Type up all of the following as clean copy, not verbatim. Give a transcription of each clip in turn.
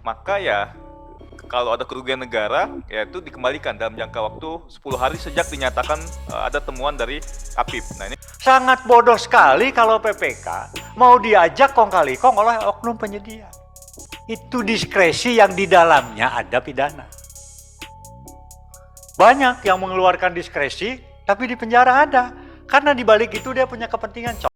Maka ya kalau ada kerugian negara, ya itu dikembalikan dalam jangka waktu 10 hari sejak dinyatakan ada temuan dari APIP. Nah, ini sangat bodoh sekali kalau PPK mau diajak kong kali kong oleh oknum penyedia. Itu diskresi yang di dalamnya ada pidana. Banyak yang mengeluarkan diskresi, tapi di penjara ada. Karena di balik itu dia punya kepentingan.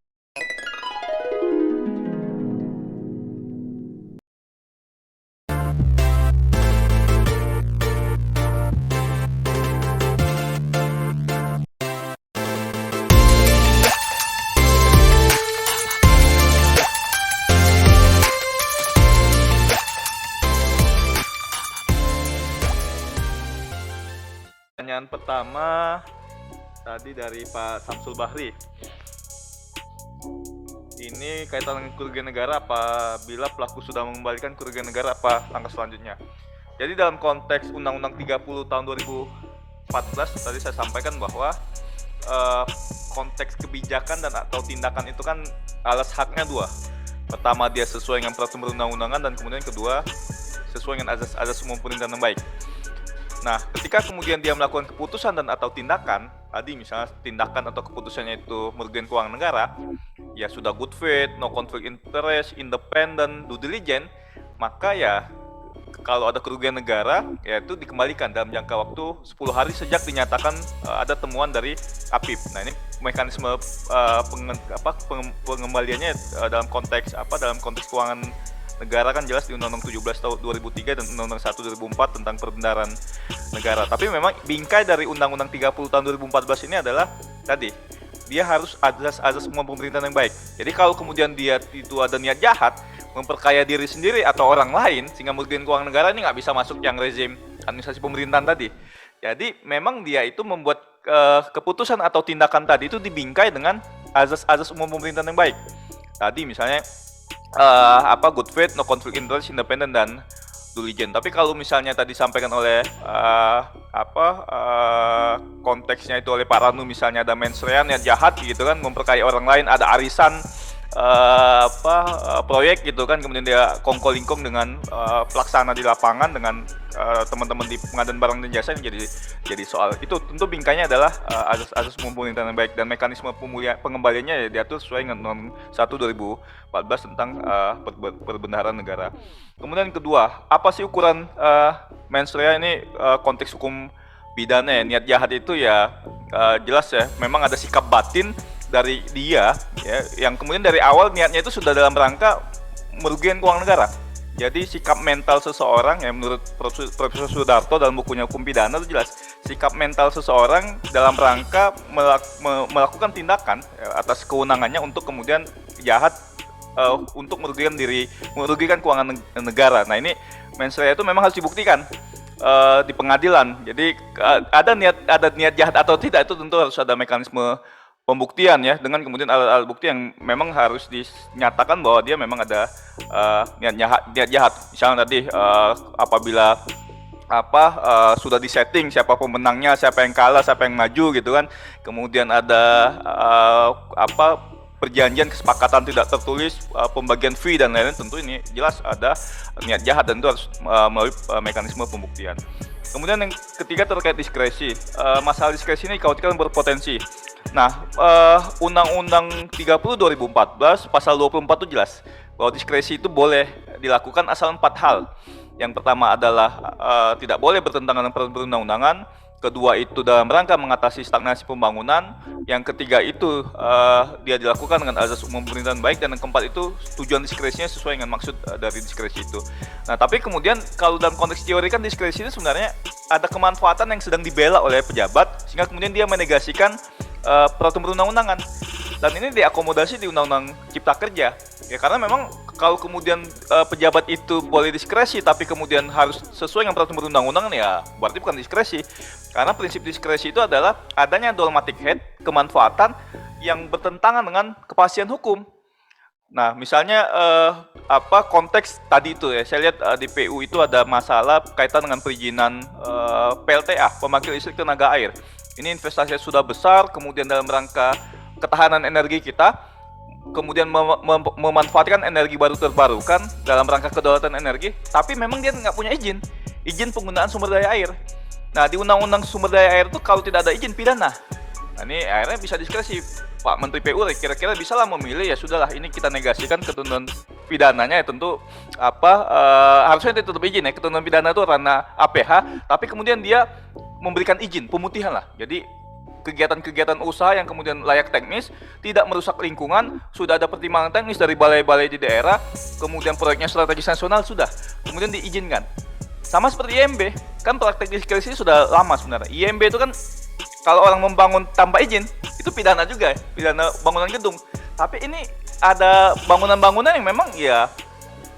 pertanyaan pertama tadi dari Pak Samsul Bahri. Ini kaitan dengan kerugian negara apabila pelaku sudah mengembalikan kerugian negara, apa langkah selanjutnya. Jadi dalam konteks Undang-Undang 30 tahun 2014 tadi saya sampaikan bahwa konteks kebijakan dan atau tindakan itu kan alas haknya dua. Pertama, dia sesuai dengan peraturan perundang-undangan, dan kemudian kedua sesuai dengan azas umum pemerintahan yang baik. Nah, ketika kemudian dia melakukan keputusan dan atau tindakan, tadi misalnya tindakan atau keputusannya itu merugikan keuangan negara, ya sudah good faith, no conflict interest, independent, due diligence, maka ya kalau ada kerugian negara, ya itu dikembalikan dalam jangka waktu 10 hari sejak dinyatakan ada temuan dari APIP. Nah, ini mekanisme pengembaliannya dalam konteks keuangan negara kan jelas di Undang-Undang 17 tahun 2003 dan Undang-Undang 1 2004 tentang perbendaharaan negara. Tapi memang bingkai dari Undang-Undang 30 tahun 2014 ini adalah tadi, dia harus azas umum pemerintahan yang baik. Jadi kalau kemudian dia itu ada niat jahat, memperkaya diri sendiri atau orang lain sehingga merugikan keuangan negara, ini nggak bisa masuk yang rezim administrasi pemerintahan tadi. Jadi memang dia itu membuat keputusan atau tindakan tadi itu dibingkai dengan azas umum pemerintahan yang baik. Tadi misalnya good faith, no conflict interest, independent, dan due diligence. Tapi kalau misalnya tadi disampaikan oleh konteksnya itu oleh Pak Ranu, misalnya ada mens rea, niat jahat gitu kan, memperkaya orang lain, ada arisan proyek gitu kan, kemudian dia kongko-lingkong dengan pelaksana di lapangan dengan teman-teman di pengadaan barang dan jasa, yang jadi soal itu. Tentu bingkainya adalah azas umum pemerintahan yang baik, dan mekanisme pengembaliannya ya diatur sesuai dengan Undang-Undang 1 2014 tentang perbendaharaan negara. Kemudian kedua, apa sih ukuran mens rea ini? Konteks hukum pidana ya, niat jahat itu ya jelas ya, memang ada sikap batin dari dia ya, yang kemudian dari awal niatnya itu sudah dalam rangka merugikan keuangan negara. Jadi sikap mental seseorang ya, menurut Profesor Sudarto dalam bukunya Hukum Pidana itu jelas, sikap mental seseorang dalam rangka melakukan tindakan ya, atas kewenangannya untuk kemudian jahat untuk merugikan keuangan negara. Nah, ini mens rea itu memang harus dibuktikan di pengadilan. Jadi ada niat jahat atau tidak, itu tentu harus ada mekanisme pembuktian ya, dengan kemudian alat-alat bukti yang memang harus dinyatakan bahwa dia memang ada niat jahat. Misalnya tadi apabila sudah disetting siapa pemenangnya, siapa yang kalah, siapa yang maju gitu kan. Kemudian ada perjanjian kesepakatan tidak tertulis, pembagian fee dan lain-lain, tentu ini jelas ada niat jahat dan itu harus melalui mekanisme pembuktian. Kemudian yang ketiga terkait diskresi. Masalah diskresi ini dikhawatirkan berpotensi. Nah, Undang-Undang 30 2014 pasal 24 itu jelas bahwa diskresi itu boleh dilakukan asal 4 hal. Yang pertama adalah tidak boleh bertentangan dengan perundang-undangan. Kedua itu dalam rangka mengatasi stagnasi pembangunan. Yang ketiga itu dia dilakukan dengan azas umum pemerintahan baik. Dan yang keempat itu tujuan diskresinya sesuai dengan maksud dari diskresi itu. Nah, tapi kemudian kalau dalam konteks teori kan diskresi itu sebenarnya ada kemanfaatan yang sedang dibela oleh pejabat, sehingga kemudian dia menegasikan peraturan perundang-undangan, dan ini diakomodasi di Undang-Undang Cipta Kerja ya, karena memang kalau kemudian pejabat itu boleh diskresi tapi kemudian harus sesuai dengan peraturan perundang-undangan, ya berarti bukan diskresi, karena prinsip diskresi itu adalah adanya dogmatic head, kemanfaatan yang bertentangan dengan kepastian hukum. Nah, misalnya konteks tadi itu ya, saya lihat di PU itu ada masalah kaitan dengan perizinan PLTA, pembangkit listrik tenaga air. Ini investasinya sudah besar, kemudian dalam rangka ketahanan energi kita, kemudian memanfaatkan energi baru terbarukan dalam rangka kedaulatan energi, tapi memang dia nggak punya izin penggunaan sumber daya air. Nah, di Undang-Undang Sumber Daya Air itu kalau tidak ada izin pidana. Nah, ini akhirnya bisa diskresi Pak Menteri PU kira-kira bisa lah memilih, ya sudahlah ini kita negasikan ketentuan pidananya ya tentu harusnya tetap izin ya, ketentuan pidana itu ranah APH, tapi kemudian dia memberikan izin pemutihan lah. Jadi kegiatan-kegiatan usaha yang kemudian layak teknis, tidak merusak lingkungan, sudah ada pertimbangan teknis dari balai-balai di daerah, kemudian proyeknya strategis nasional sudah, kemudian diizinkan. Sama seperti IMB, kan praktek diskresi sudah lama sebenarnya. IMB itu kan kalau orang membangun tanpa izin, itu pidana juga ya, pidana bangunan gedung. Tapi ini ada bangunan-bangunan yang memang ya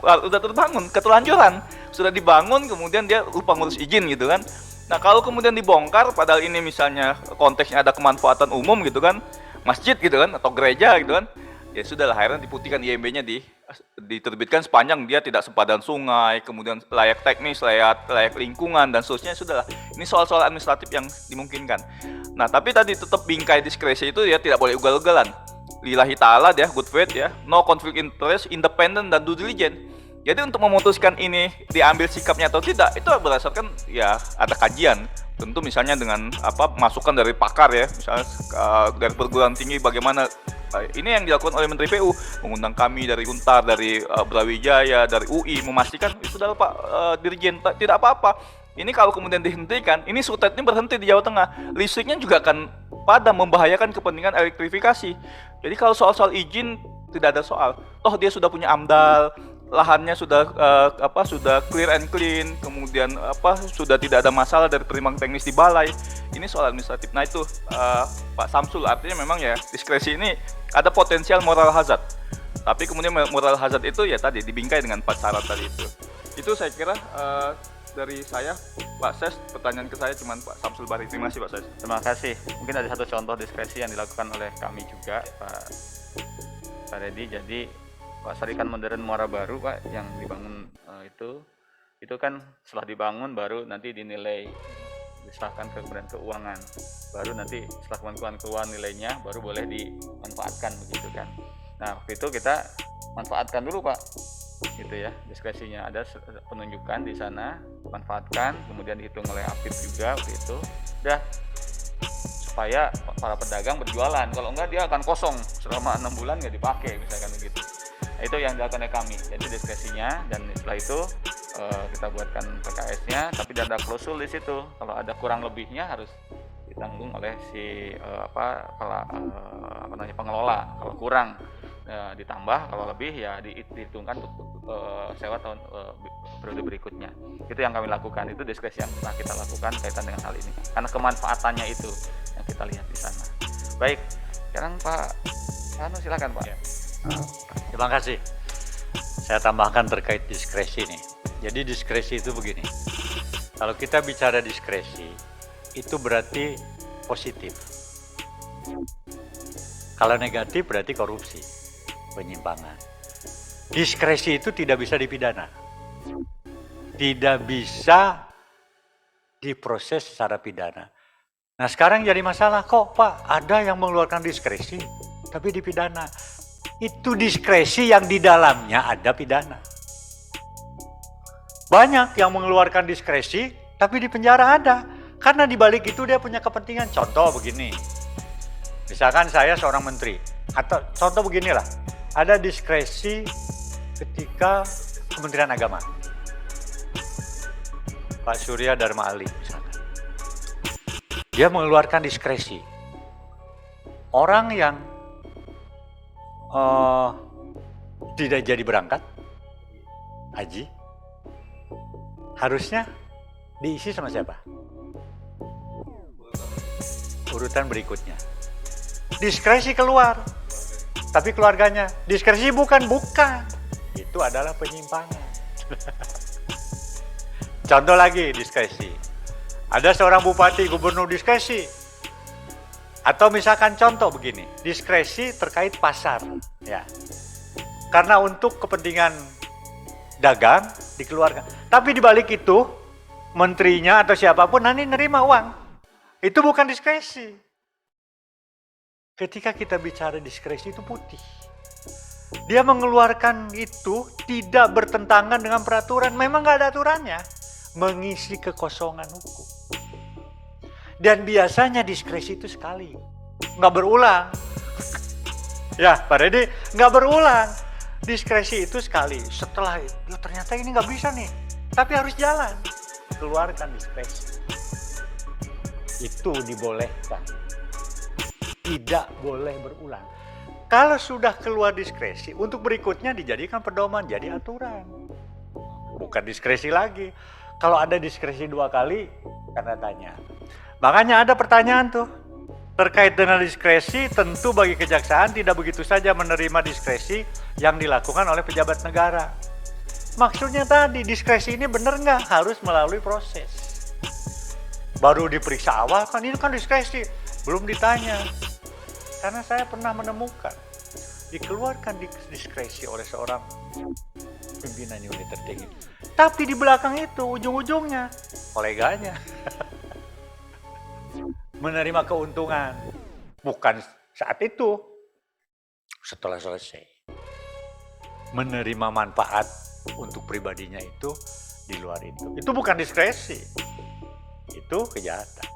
udah terbangun, ketelanjuran, sudah dibangun, kemudian dia lupa ngurus izin gitu kan. Nah, kalau kemudian dibongkar, padahal ini misalnya konteksnya ada kemanfaatan umum gitu kan, masjid gitu kan, atau gereja gitu kan, ya sudahlah, akhirnya diputihkan IMB-nya diterbitkan sepanjang dia tidak sepadan sungai, kemudian layak teknis, layak lingkungan, dan seterusnya. Sudahlah, ini soal-soal administratif yang dimungkinkan. Nah, tapi tadi tetap bingkai diskresi itu ya tidak boleh ugal-ugalan. Lillahi ta'ala ya, good faith ya, no conflict interest, independent, dan due diligence. Jadi untuk memutuskan ini diambil sikapnya atau tidak, itu berdasarkan ya ada kajian. Tentu misalnya dengan masukan dari pakar ya, misalnya dari perguruan tinggi bagaimana ini yang dilakukan oleh Menteri PU, mengundang kami dari Untar, dari Brawijaya, dari UI, memastikan itu sudah Pak Dirjen, tidak apa-apa. Ini kalau kemudian dihentikan, ini sutetnya berhenti di Jawa Tengah, listriknya juga akan padam, membahayakan kepentingan elektrifikasi. Jadi kalau soal-soal izin tidak ada soal. Toh dia sudah punya AMDAL, lahannya sudah sudah clear and clean, kemudian sudah tidak ada masalah dari pertimbangan teknis di balai. Ini soal administratif. Nah itu Pak Samsul, artinya memang ya diskresi ini ada potensial moral hazard. Tapi kemudian moral hazard itu ya tadi dibingkai dengan 4 syarat tadi itu. Itu saya kira dari saya, Pak Ses. Pertanyaan ke saya cuma Pak Samsul Bahri. Terima kasih Pak Ses. Terima kasih. Mungkin ada satu contoh diskresi yang dilakukan oleh kami juga, Pak Reddy. Jadi Pak Sarikan Modern Muara Baru, Pak, yang dibangun itu kan setelah dibangun baru nanti dinilai, diserahkan ke Kementerian Keuangan, baru nanti setelah Kementerian Keuangan nilainya baru boleh dimanfaatkan begitu kan. Nah, waktu itu kita manfaatkan dulu, Pak, gitu ya, diskresinya ada penunjukan di sana, manfaatkan, kemudian dihitung oleh APIP juga waktu itu, udah supaya para pedagang berjualan, kalau enggak dia akan kosong selama 6 bulan nggak dipakai misalkan begitu. Nah, itu yang dilakukan oleh kami, jadi diskresinya, dan setelah itu kita buatkan PKS-nya, tapi ada klausul di situ, kalau ada kurang lebihnya harus ditanggung oleh si pengelola. Kalau kurang ditambah, kalau lebih ya dihitungkan untuk sewa tahun periode berikutnya. Itu yang kami lakukan, itu diskresi yang pernah kita lakukan kaitan dengan hal ini, karena kemanfaatannya itu yang kita lihat di sana. Baik, sekarang Pak Anu silakan Pak. Ya. Terima kasih. Saya tambahkan terkait diskresi nih. Jadi diskresi itu begini. Kalau kita bicara diskresi, itu berarti positif. Kalau negatif berarti korupsi, penyimpangan. Diskresi itu tidak bisa dipidana. Tidak bisa diproses secara pidana. Nah sekarang jadi masalah, kok Pak ada yang mengeluarkan diskresi tapi dipidana. Itu diskresi yang di dalamnya ada pidana. Banyak yang mengeluarkan diskresi tapi di penjara ada. Karena di balik itu dia punya kepentingan. Contoh begini. Misalkan saya seorang menteri, atau contoh beginilah. Ada diskresi ketika Kementerian Agama. Pak Surya Dharma Ali misalkan. Dia mengeluarkan diskresi. Orang yang tidak jadi berangkat haji harusnya diisi sama siapa? Urutan berikutnya. Diskresi keluar, tapi keluarganya diskresi bukan. Itu adalah penyimpangan. Contoh lagi diskresi. Ada seorang bupati, gubernur diskresi. Atau misalkan contoh begini, diskresi terkait pasar, ya. Karena untuk kepentingan dagang dikeluarkan. Tapi di balik itu, menterinya atau siapapun nanti nerima uang. Itu bukan diskresi. Ketika kita bicara diskresi itu putih. Dia mengeluarkan itu tidak bertentangan dengan peraturan. Memang nggak ada aturannya. Mengisi kekosongan hukum. Dan biasanya diskresi itu sekali. Nggak berulang. Ya Pak Redi, nggak berulang. Diskresi itu sekali. Setelah itu, ternyata ini nggak bisa nih. Tapi harus jalan. Keluarkan diskresi. Itu dibolehkan. Tidak boleh berulang. Kalau sudah keluar diskresi, untuk berikutnya dijadikan pedoman, jadi aturan. Bukan diskresi lagi. Kalau ada diskresi 2 kali, tanda tanya. Makanya ada pertanyaan tuh. Terkait dengan diskresi, tentu bagi kejaksaan tidak begitu saja menerima diskresi yang dilakukan oleh pejabat negara. Maksudnya tadi, diskresi ini benar nggak? Harus melalui proses. Baru diperiksa awal, kan ini kan diskresi. Belum ditanya. Karena saya pernah menemukan dikeluarkan diskresi oleh seorang pimpinan unit tertinggi. Tapi di belakang itu ujung-ujungnya koleganya menerima keuntungan. Bukan saat itu, setelah selesai. Menerima manfaat untuk pribadinya itu di luar itu. Itu bukan diskresi. Itu kejahatan.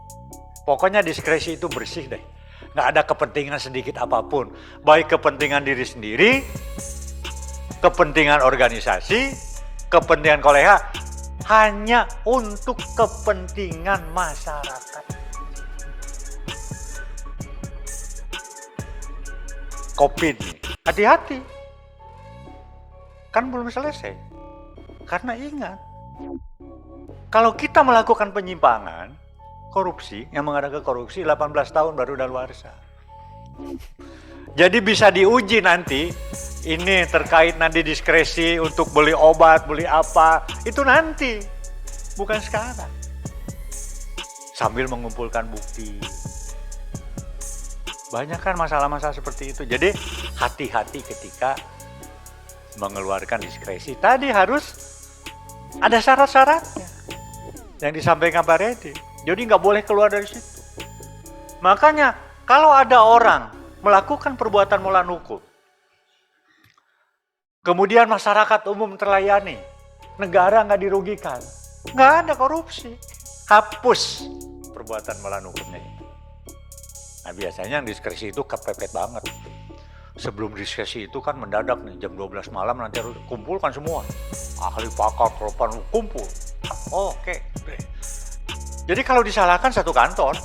Pokoknya diskresi itu bersih deh. Nggak ada kepentingan sedikit apapun. Baik kepentingan diri sendiri, kepentingan organisasi, kepentingan kolega, hanya untuk kepentingan masyarakat. COVID nih, hati-hati. Kan belum selesai. Karena ingat, kalau kita melakukan penyimpangan, korupsi, yang mengarah ke korupsi 18 tahun baru daluarsa. Jadi bisa diuji nanti, ini terkait nanti diskresi untuk beli obat, beli apa, itu nanti, bukan sekarang. Sambil mengumpulkan bukti. Banyak kan masalah-masalah seperti itu. Jadi hati-hati ketika mengeluarkan diskresi. Tadi harus ada syarat-syaratnya yang disampaikan Pak Redi. Jadi nggak boleh keluar dari situ. Makanya kalau ada orang melakukan perbuatan melawan hukum, kemudian masyarakat umum terlayani, negara nggak dirugikan, nggak ada korupsi, hapus perbuatan melawan hukumnya itu. Nah biasanya yang diskresi itu kepepet banget. Sebelum diskresi itu kan mendadak nih, jam 12 malam nanti harus kumpulkan semua. Ahli pakar propam kumpul. Oke. Jadi kalau disalahkan satu kantor.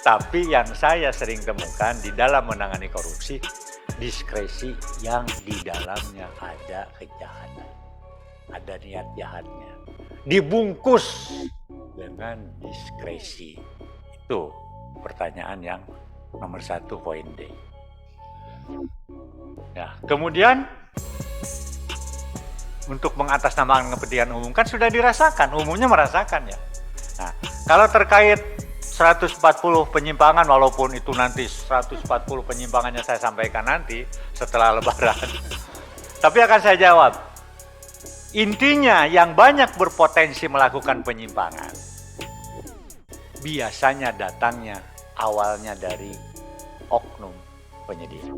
Tapi yang saya sering temukan di dalam menangani korupsi, diskresi yang di dalamnya ada kejahatan. Ada niat jahatnya. Dibungkus dengan diskresi. Itu pertanyaan yang nomor 1 poin D. Ya, kemudian untuk mengatasnamakan kepentingan umum kan sudah dirasakan, umumnya merasakan ya. Nah, kalau terkait 140 penyimpangan, walaupun itu nanti 140 penyimpangannya saya sampaikan nanti setelah Lebaran. Tapi akan saya jawab. Intinya yang banyak berpotensi melakukan penyimpangan, biasanya datangnya awalnya dari oknum penyedia.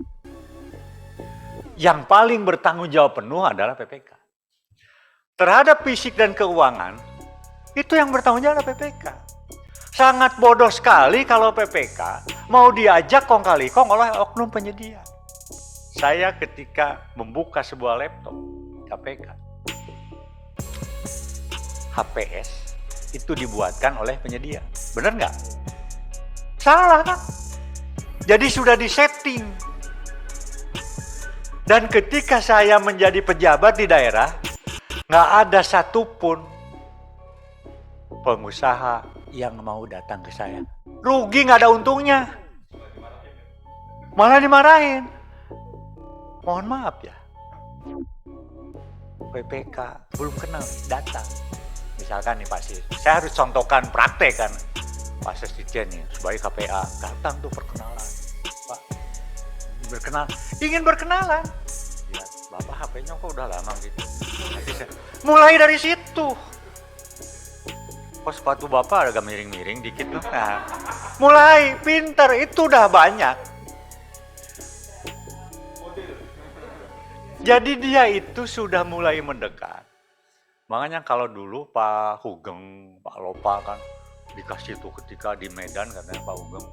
Yang paling bertanggung jawab penuh adalah PPK. Terhadap fisik dan keuangan, itu yang bertanggung jawab adalah PPK. Sangat bodoh sekali kalau PPK mau diajak kong kali kong oleh oknum penyedia. Saya ketika membuka sebuah laptop KPK, HPS, itu dibuatkan oleh penyedia. Benar nggak? Salah kan? Jadi sudah disetting. Dan ketika saya menjadi pejabat di daerah, nggak ada satupun pengusaha yang mau datang ke saya. Rugi, nggak ada untungnya. Malah dimarahin. Mohon maaf ya. PPK belum kenal, datang. Misalkan nih Pak Sis, saya harus contohkan praktek kan. Pak Sesdijen nih, sebagai KPA, datang tuh perkenalan. Pak, ingin berkenalan. Ya, Bapak HP-nya kok udah lama gitu. Mulai dari situ. Kok sepatu Bapak agak miring-miring dikit tuh. Nah, mulai pinter, itu udah banyak. Jadi dia itu sudah mulai mendekat. Makanya kalau dulu Pak Hugeng, Pak Lopa kan dikasih tuh ketika di Medan katanya Pak Hugeng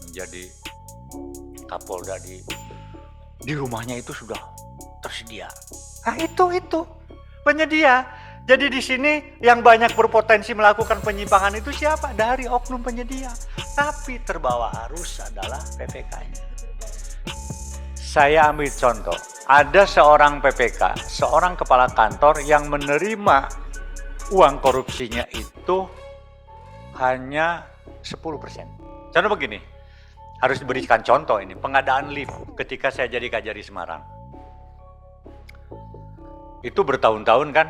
menjadi Kapolda di rumahnya itu sudah tersedia. Nah itu penyedia. Jadi di sini yang banyak berpotensi melakukan penyimpangan itu siapa? Dari oknum penyedia. Tapi terbawa arus adalah PPK-nya. Saya ambil contoh, ada seorang PPK, seorang kepala kantor yang menerima uang korupsinya itu hanya 10%. Contoh begini, harus diberikan contoh ini, pengadaan lift ketika saya jadi Kajari Semarang. Itu bertahun-tahun kan,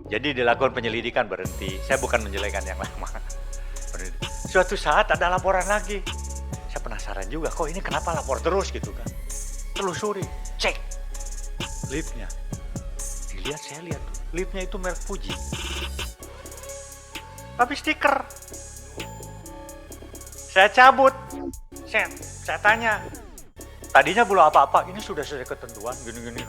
jadi dilakukan penyelidikan berhenti. Saya bukan menjelekan yang lama. Suatu saat ada laporan lagi. Saya penasaran juga, kok ini kenapa lapor terus gitu kan. Telusuri, cek liftnya. Dilihat, saya lihat liftnya itu merek Fuji. Tapi stiker. Saya cabut. Saya tanya. Tadinya belum apa-apa, ini sudah sesuai ketentuan gini-gini.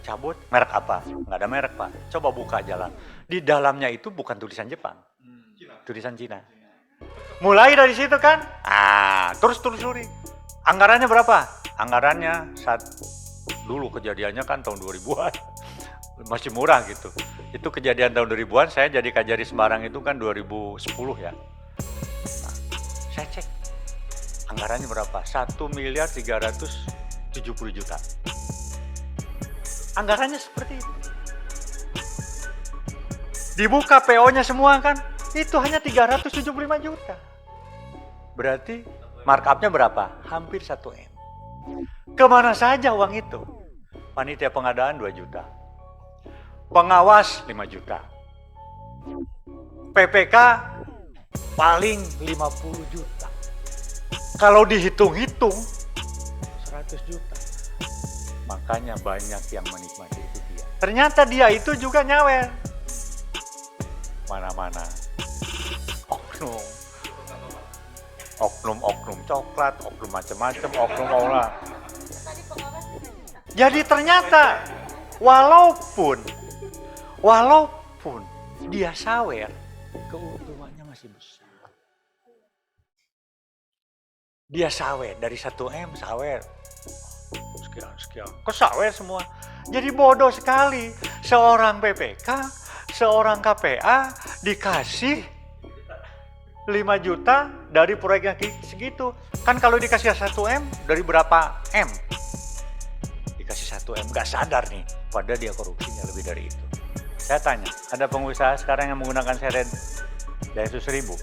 Cabut, merek apa? Nggak ada merek, Pak. Coba buka jalan. Di dalamnya itu bukan tulisan Jepang. Tulisan Cina. Mulai dari situ kan? Terus telusuri. Anggarannya berapa? Anggarannya dulu kejadiannya kan tahun 2000-an. Masih murah gitu. Itu kejadian tahun 2000-an, saya jadi Kajari Semarang itu kan 2010 ya. Nah, saya cek. Anggarannya berapa? 1.370 juta. Anggarannya seperti itu. Dibuka PO-nya semua kan, itu hanya 375 juta. Berarti markup-nya berapa? Hampir 1 M. Kemana saja uang itu? Panitia pengadaan 2 juta. Pengawas 5 juta. PPK paling 50 juta. Kalau dihitung-hitung 100 juta. Makanya banyak yang menikmati itu dia. Ternyata dia itu juga nyawer. Mana-mana. Oknum coklat, oknum macam-macam, oknum orang. Jadi ternyata walaupun dia sawer, keuntungannya masih besar. Dia sawer dari 1 M sawer. Sekian. Kesawer semua. Jadi bodoh sekali. Seorang PPK, seorang KPA dikasih 5 juta dari proyeknya segitu. Kan kalau dikasih 1 M, dari berapa M? Dikasih 1 M, gak sadar nih. Padahal dia korupsinya lebih dari itu. Saya tanya, ada pengusaha sekarang yang menggunakan seret dari 100.000?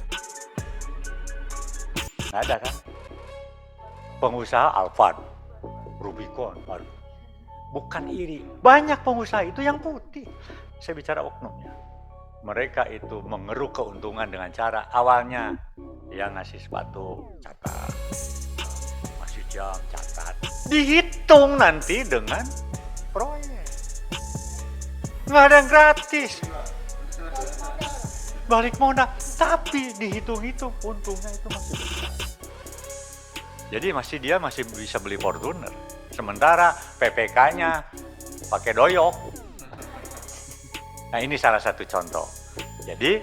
Gak ada kan? Pengusaha Alphard, Rubicon, bukan iri. Banyak pengusaha itu yang putih. Saya bicara oknumnya. Mereka itu mengeruk keuntungan dengan cara awalnya dia ngasih sepatu, catat. Ngasih jam, catat. Dihitung nanti dengan proyek. Nggak ada yang gratis. Balik modal. Tapi dihitung-hitung untungnya itu masih besar. Jadi dia masih bisa beli Fortuner. Sementara PPK-nya pakai doyok. Nah ini salah satu contoh. Jadi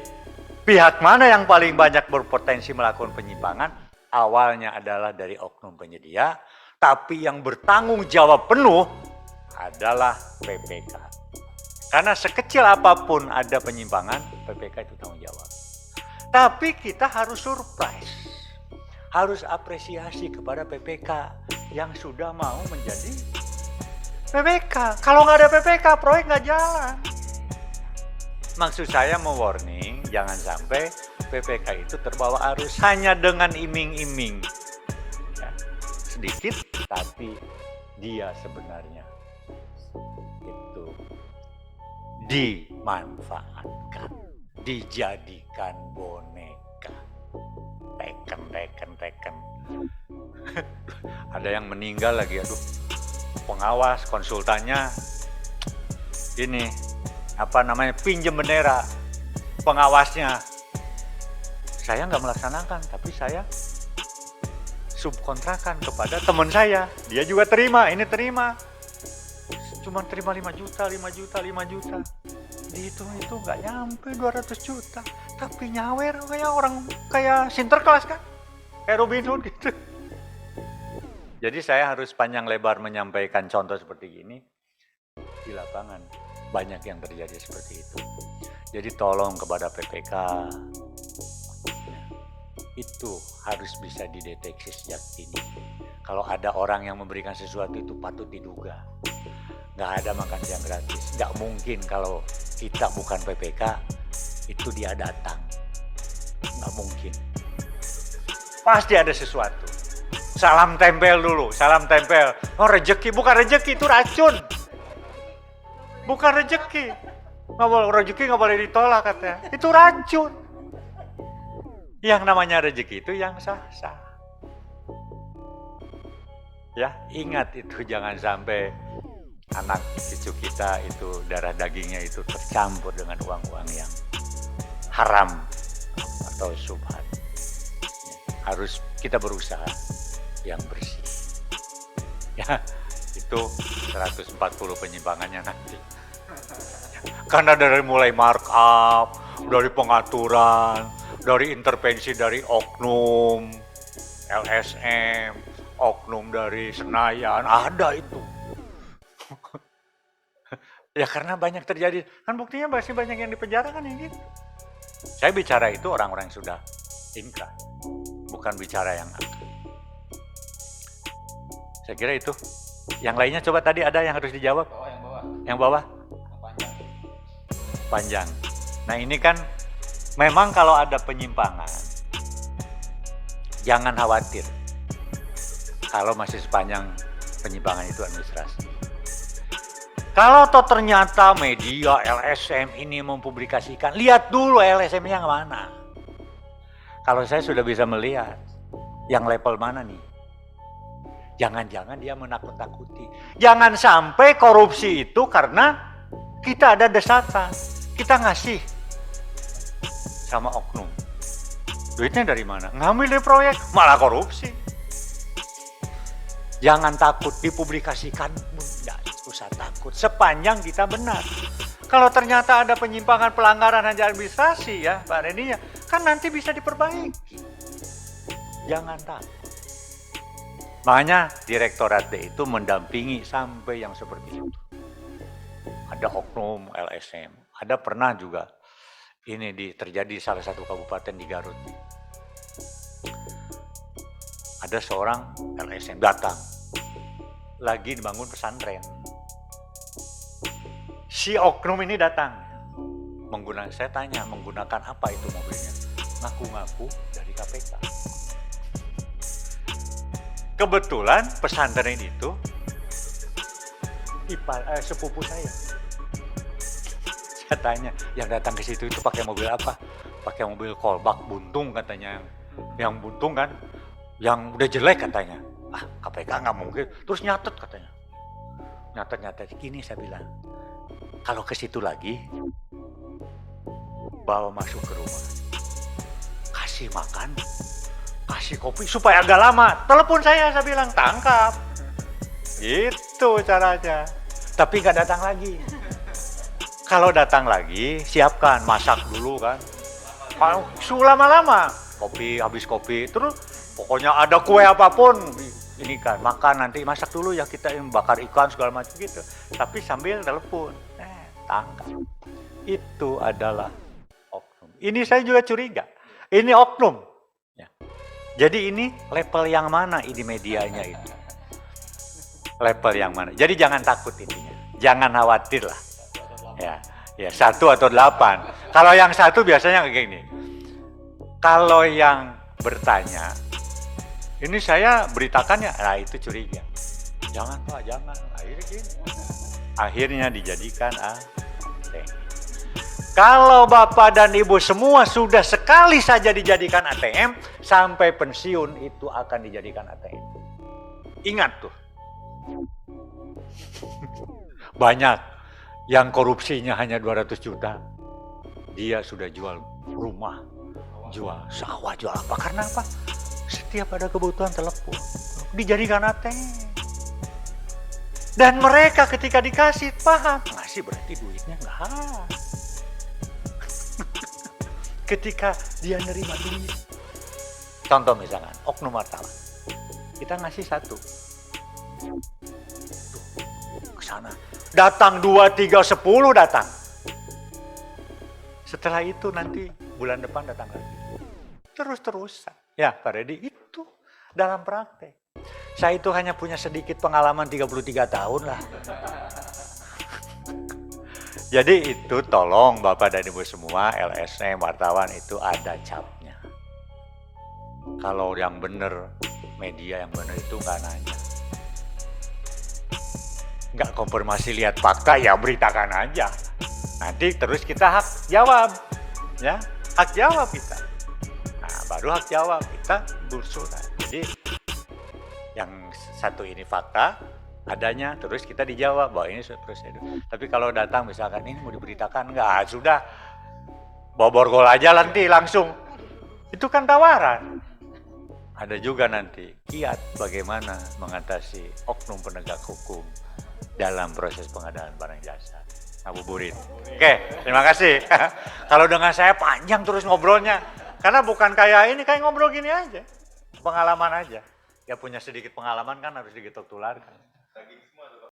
pihak mana yang paling banyak berpotensi melakukan penyimpangan? Awalnya adalah dari oknum penyedia, tapi yang bertanggung jawab penuh adalah PPK. Karena sekecil apapun ada penyimpangan, PPK itu tanggung jawab. Tapi kita harus surprise. Harus apresiasi kepada PPK yang sudah mau menjadi PPK. Kalau nggak ada PPK, proyek nggak jalan. Maksud saya mewarning, jangan sampai PPK itu terbawa arus hanya dengan iming-iming. Ya, sedikit, tapi dia sebenarnya itu dimanfaatkan, dijadikan boneka. Teken. Ada yang meninggal lagi, aduh. Pengawas, konsultannya ini pinjem bendera. Pengawasnya saya nggak melaksanakan, tapi saya subkontrakan kepada teman saya. Dia juga terima. cuma terima 5 juta, 5 juta, 5 juta. Dihitung itu nggak nyampe 200 juta. Tapi nyawer kayak orang, kayak Sinterklas kan. Kayak Robin Hood gitu. Jadi saya harus panjang lebar menyampaikan contoh seperti ini. Di lapangan banyak yang terjadi seperti itu. Jadi tolong kepada PPK, itu harus bisa dideteksi sejak dini. Kalau ada orang yang memberikan sesuatu itu patut diduga. Nggak ada makan siang gratis. Nggak mungkin kalau kita bukan PPK, itu dia datang. Nggak mungkin. Pasti ada sesuatu. Salam tempel dulu, salam tempel. Oh rezeki, bukan rezeki, itu racun. Bukan rezeki. Rezeki nggak boleh ditolak katanya. Itu racun. Yang namanya rezeki itu yang sah-sah. Ya, ingat itu, jangan sampai anak cucu kita itu darah dagingnya itu tercampur dengan uang-uang yang haram atau subhat. Harus kita berusaha yang bersih. Ya, itu 140 penyimpangannya nanti. Karena dari mulai markup, dari pengaturan, dari intervensi dari oknum, LSM, oknum dari Senayan, ada itu. Ya karena banyak terjadi, kan buktinya masih banyak yang dipenjara kan yang gitu. Saya bicara itu orang-orang yang sudah inkrah, bukan bicara yang aktif. Saya kira itu. Yang lainnya coba tadi ada yang harus dijawab. Yang bawah. Yang bawah? Yang panjang. Panjang. Nah ini kan memang kalau ada penyimpangan, jangan khawatir. Kalau masih sepanjang penyimpangan itu administrasi. Kalau toh ternyata media LSM ini mempublikasikan, lihat dulu LSM-nya yang mana. Kalau saya sudah bisa melihat yang level mana nih. Jangan-jangan dia menakut-nakuti. Jangan sampai korupsi itu karena kita ada desakan. Kita ngasih sama oknum. Duitnya dari mana? Ngambil dari proyek, malah korupsi. Jangan takut dipublikasikan. Tidak usah takut. Sepanjang kita benar. Kalau ternyata ada penyimpangan pelanggaran hanya administrasi ya Pak Reni ya, kan nanti bisa diperbaiki. Jangan takut. Makanya Direktorat D itu mendampingi sampai yang seperti itu. Ada oknum LSM, ada pernah juga ini terjadi di salah satu kabupaten di Garut. Ada seorang LSM datang, lagi dibangun pesantren. Si oknum ini datang, saya tanya menggunakan apa itu mobilnya? Ngaku-ngaku dari KPK. Kebetulan pesantren itu sepupu saya. Saya tanya, yang datang ke situ itu pakai mobil apa? Pakai mobil kolbak buntung katanya. Yang buntung kan, yang udah jelek katanya. Ah, KPK nggak mungkin. Terus nyatet katanya. Nyatet gini saya bilang, kalau ke situ lagi, bawa masuk ke rumah, kasih makan, kasih kopi supaya agak lama. Telepon saya bilang tangkap. Itu caranya. Tapi nggak datang lagi. Kalau datang lagi, siapkan, masak dulu kan. Kalau lama-lama, kopi, habis kopi, terus pokoknya ada kue apapun, ini kan, makan nanti, masak dulu ya kita bakar ikan segala macam gitu. Tapi sambil telepon, tangkap. Itu adalah oknum. Ini saya juga curiga. Ini oknum. Ya. Jadi ini level yang mana ini medianya itu? Level yang mana? Jadi jangan takut intinya. Jangan khawatir lah. Ya, 1 atau 8. Kalau yang 1 biasanya kayak gini. Kalau yang bertanya, ini saya beritakannya, nah itu curiga. Jangan Pak, jangan. Akhirnya gini. Akhirnya dijadikan ATM. Kalau Bapak dan Ibu semua sudah sekali saja dijadikan ATM, sampai pensiun itu akan dijadikan ATM. Ingat tuh. Banyak yang korupsinya hanya 200 juta. Dia sudah jual rumah, jual sawah, jual apa. Karena apa? Setiap ada kebutuhan telepon, dijadikan ATM. Dan mereka ketika dikasih, paham. Ngasih berarti duitnya enggak. Ketika dia nerima duit. Contoh misalkan, oknum wartawan. Kita ngasih 1. Ke sana. Datang 2, 3, 10 datang. Setelah itu nanti bulan depan datang lagi. Terus-terusan. Ya Pak Redi, itu dalam praktek. Saya itu hanya punya sedikit pengalaman 33 tahun lah. Jadi itu tolong Bapak dan Ibu semua, LSM, wartawan itu ada capnya. Kalau yang benar, media yang benar itu nggak nanya. Nggak konfirmasi lihat fakta, ya beritakan aja. Nanti terus kita hak jawab. Ya, hak jawab kita. Nah, baru hak jawab kita bersurat. Jadi yang satu ini fakta adanya, terus kita dijawab bahwa ini prosedur. Tapi kalau datang misalkan ini mau diberitakan, enggak, sudah bawa borgol aja nanti langsung. Itu kan tawaran. Ada juga nanti kiat bagaimana mengatasi oknum penegak hukum dalam proses pengadaan barang jasa. Ngabuburit. Oke, terima kasih. Kalau dengan saya panjang terus ngobrolnya. Karena bukan kayak ini, kayak ngobrol gini aja. Pengalaman aja. Ya punya sedikit pengalaman kan harus digetok tularkan.